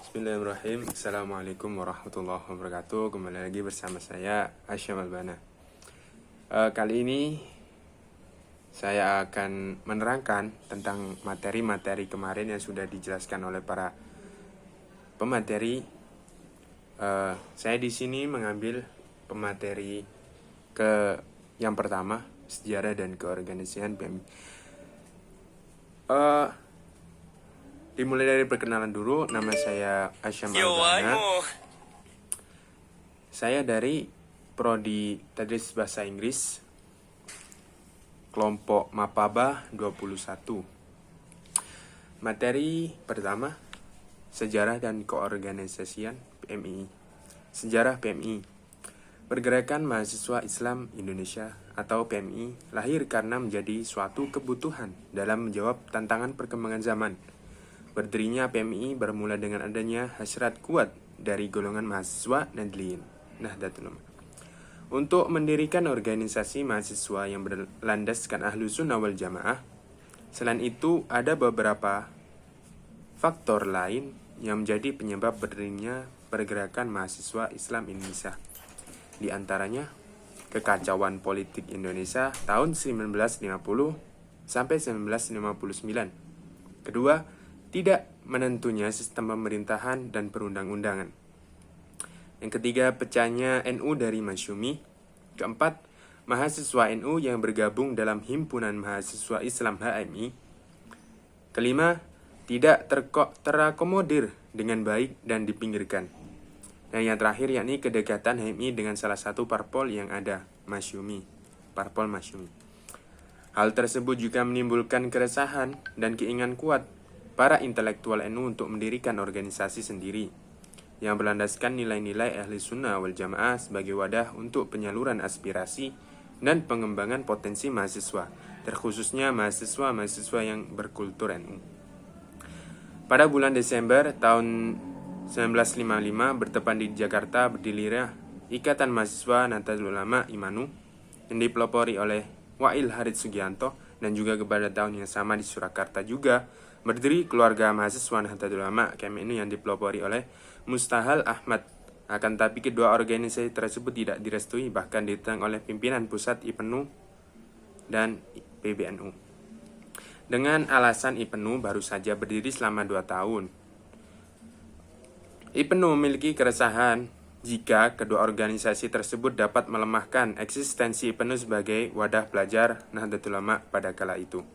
Bismillahirrahmanirrahim. Assalamualaikum warahmatullahi wabarakatuh. Kembali lagi bersama saya Asyam Albana. Kali ini saya akan menerangkan tentang materi-materi kemarin yang sudah dijelaskan oleh para pemateri. Saya di sini mengambil pemateri yang pertama, sejarah dan keorganisasian PMI. Dimulai dari perkenalan dulu. Nama saya Asyam Albana. Saya dari Prodi Tadris Bahasa Inggris, kelompok Mapaba 21. Materi pertama, sejarah dan keorganisasian PMI. Sejarah PMI. Pergerakan Mahasiswa Islam Indonesia atau PMI lahir karena menjadi suatu kebutuhan dalam menjawab tantangan perkembangan zaman. Berdirinya PMI bermula dengan adanya hasrat kuat dari golongan mahasiswa Nahdlatul Ulama untuk mendirikan organisasi mahasiswa yang berlandaskan Ahlus Sunnah wal Jamaah. Selain itu, ada beberapa faktor lain yang menjadi penyebab berdirinya pergerakan mahasiswa Islam Indonesia. Di antaranya, kekacauan politik Indonesia tahun 1950 sampai 1959. Kedua, tidak menentunya sistem pemerintahan dan perundang-undangan. Yang ketiga, pecahnya NU dari Masyumi. Keempat, mahasiswa NU yang bergabung dalam Himpunan Mahasiswa Islam HMI. Kelima, tidak terakomodir dengan baik dan dipinggirkan. Dan yang terakhir yakni kedekatan HMI dengan salah satu parpol yang ada, Masyumi, parpol Masyumi. Hal tersebut juga menimbulkan keresahan dan keinginan kuat para intelektual NU untuk mendirikan organisasi sendiri yang berlandaskan nilai-nilai Ahli Sunnah wal Jamaah sebagai wadah untuk penyaluran aspirasi dan pengembangan potensi mahasiswa, terkhususnya mahasiswa-mahasiswa yang berkultur NU. Pada bulan Desember tahun 1955 bertepatan di Jakarta berdirilah Ikatan Mahasiswa Nahdlatul Ulama IMANU yang dipelopori oleh Wail Harit Sugianto, dan juga pada tahun yang sama di Surakarta juga berdiri keluarga mahasiswa Nahdlatul Ulama KMNU yang dipelopori oleh Mustahal Ahmad. Akan tapi kedua organisasi tersebut tidak direstui, bahkan ditentang oleh pimpinan pusat IPNU dan PBNU. Dengan alasan IPNU baru saja berdiri selama 2 tahun. IPNU memiliki keresahan jika kedua organisasi tersebut dapat melemahkan eksistensi IPNU sebagai wadah pelajar Nahdlatul Ulama pada kala itu.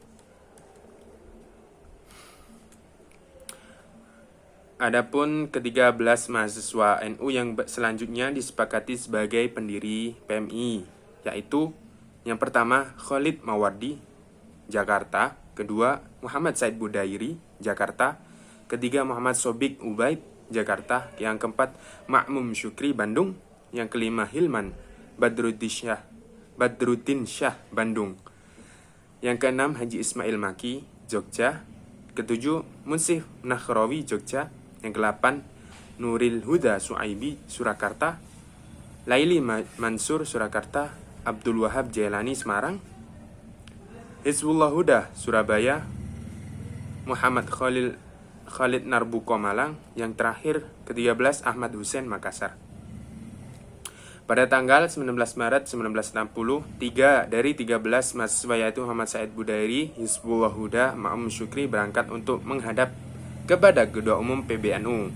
Adapun ke-13 mahasiswa NU yang selanjutnya disepakati sebagai pendiri PMI, yaitu yang pertama Khalid Mawardi, Jakarta. Kedua Muhammad Said Budairi, Jakarta. Ketiga Muhammad Sobik Ubaid, Jakarta. Yang keempat Ma'mum Syukri, Bandung. Yang kelima Hilman Badruddin Syah, Bandung. Yang keenam Haji Ismail Maki, Jogja. Ketujuh Munsif Nahrawi, Jogja. Yang ke-8 Nuril Huda Suaibi, Surakarta. Laili Mansur, Surakarta. Abdul Wahab Jailani, Semarang. Hizbullah Huda, Surabaya. Muhammad Khalid Narbuko, Malang. Yang terakhir ke-13 Ahmad Hussein, Makassar. Pada tanggal 19 Maret 1960, 3 dari 13 mahasiswa yaitu Muhammad Said Budairi, Hizbullah Huda, Ma'mum Syukri berangkat untuk menghadap kepada Ketua Umum PBNU,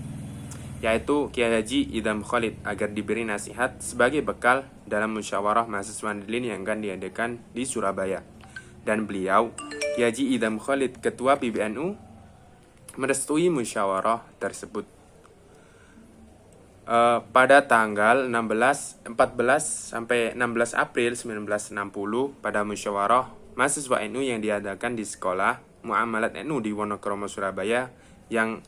yaitu Kiai Haji Idham Khalid, agar diberi nasihat sebagai bekal dalam musyawarah mahasiswa Nahdlin yang akan diadakan di Surabaya. Dan beliau, Kiai Haji Idham Khalid, Ketua PBNU, merestui musyawarah tersebut. Pada tanggal 14 sampai 16 April 1960, pada musyawarah mahasiswa NU yang diadakan di sekolah Muamalat NU di Wonokromo, Surabaya, yang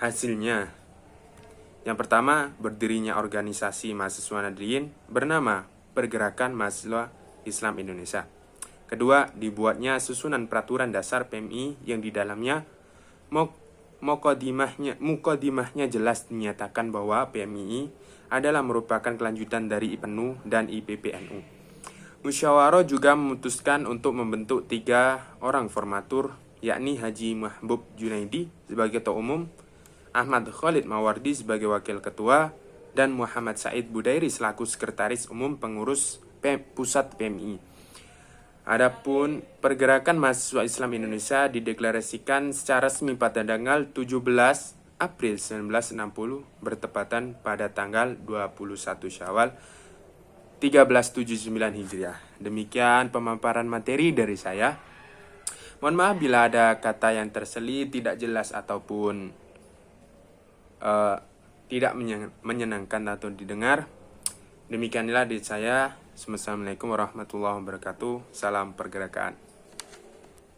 hasilnya yang pertama, berdirinya organisasi mahasiswa Nahdliyin bernama Pergerakan Mahasiswa Islam Indonesia. Kedua, dibuatnya susunan peraturan dasar PMI yang di dalamnya mukodimahnya jelas menyatakan bahwa PMI adalah merupakan kelanjutan dari IPNU dan IPPNU. Musyawarah juga memutuskan untuk membentuk 3 orang formatur, yakni Haji Mahbub Junaidi sebagai ketua umum, Ahmad Khalid Mawardi sebagai Wakil Ketua, dan Muhammad Said Budairi selaku Sekretaris Umum Pengurus Pusat PMI. Adapun pergerakan mahasiswa Islam Indonesia dideklarasikan secara resmi pada tanggal 17 April 1960 bertepatan pada tanggal 21 Syawal 1379 Hijriah. Demikian pemaparan materi dari saya. Mohon maaf bila ada kata yang terselit, tidak jelas ataupun tidak menyenangkan atau didengar. Demikianlah dari saya. Assalamualaikum warahmatullahi wabarakatuh. Salam pergerakan.